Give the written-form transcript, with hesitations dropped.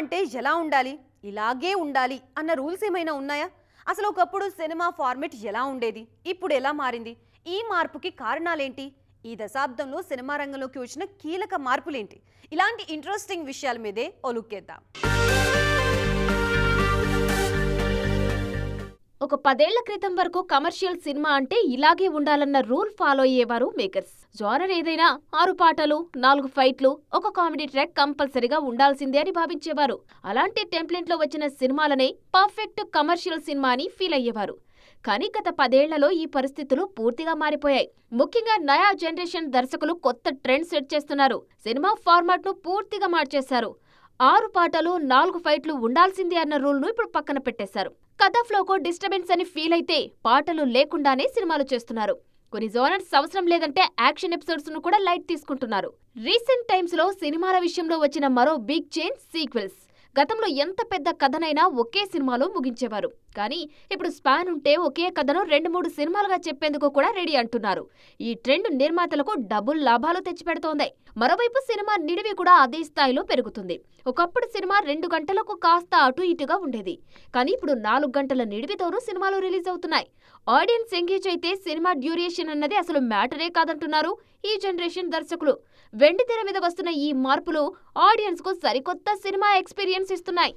అంటే ఎలా ఉండాలి, ఇలాగే ఉండాలి అన్న రూల్స్ ఏమైనా ఉన్నాయా? అసలు ఒకప్పుడు సినిమా ఫార్మెట్ ఎలా ఉండేది, ఇప్పుడు ఎలా మారింది? ఈ మార్పుకి కారణాలేంటి? ఈ దశాబ్దంలో సినిమా రంగంలోకి వచ్చిన కీలక మార్పులేంటి? ఇలాంటి ఇంట్రెస్టింగ్ విషయాల మీదే ఓ లుక్ వేద్దాం. ఒక 10 ఏళ్ల క్రితం వరకు కమర్షియల్ సినిమా అంటే ఇలాగే ఉండాలన్న రూల్ ఫాలో అయ్యేవారు మేకర్స్. జానర్ ఏదైనా 6 పాటలు, 4 ఫైట్లు, ఒక కామెడీ ట్రాక్ కంపల్సరీగా ఉండాల్సిందే అని భావించేవారు. అలాంటి టెంప్లెట్లో వచ్చిన సినిమాలనే పర్ఫెక్ట్ కమర్షియల్ సినిమా అని ఫీల్ అయ్యేవారు. కానీ గత 10 ఏళ్లలో ఈ పరిస్థితులు పూర్తిగా మారిపోయాయి. ముఖ్యంగా నయా జనరేషన్ దర్శకులు కొత్త ట్రెండ్ సెట్ చేస్తున్నారు. సినిమా ఫార్మాట్ ను పూర్తిగా మార్చేశారు. 6 పాటలు, 4 ఫైట్లు ఉండాల్సిందే అన్న రూల్ను ఇప్పుడు పక్కన పెట్టేశారు. కథ ఫ్లోకో డిస్టర్బెన్స్ అని ఫీల్ అయితే పాటలు లేకుండానే సినిమాలు చేస్తున్నారు. కొన్ని జోనర్స్ అవసరం లేదంటే యాక్షన్ ఎపిసోడ్స్ ను కూడా లైట్ తీసుకుంటున్నారు. రీసెంట్ టైమ్స్ లో సినిమాల విషయంలో వచ్చిన మరో బిగ్ చేంజ్ సీక్వెల్స్. గతంలో ఎంత పెద్ద కథనైనా ఒకే సినిమాలో ముగించేవారు. కానీ ఇప్పుడు స్పాన్ ఉంటే ఒకే కథను 2-3 సినిమాలుగా చెప్పేందుకు కూడా రెడీ అంటున్నారు. ఈ ట్రెండ్ నిర్మాతలకు డబుల్ లాభాలు తెచ్చిపెడుతోంది. మరోవైపు సినిమా నిడివి కూడా అదే స్థాయిలో పెరుగుతుంది. ఒకప్పుడు సినిమా 2 గంటలకు కాస్త అటు ఇటుగా ఉండేది. కానీ ఇప్పుడు 4 గంటల నిడివితోనూ సినిమాలు రిలీజ్ అవుతున్నాయి. ఆడియన్స్ ఎంగేజ్ అయితే సినిమా డ్యూరేషన్ అన్నది అసలు మ్యాటరే కాదంటున్నారు ఈ జనరేషన్ దర్శకులు. వెండితెర మీద వస్తున్న ఈ మార్పులు ఆడియన్స్ కు సరికొత్త సినిమా ఎక్స్పీరియన్స్ ఇస్తున్నాయి.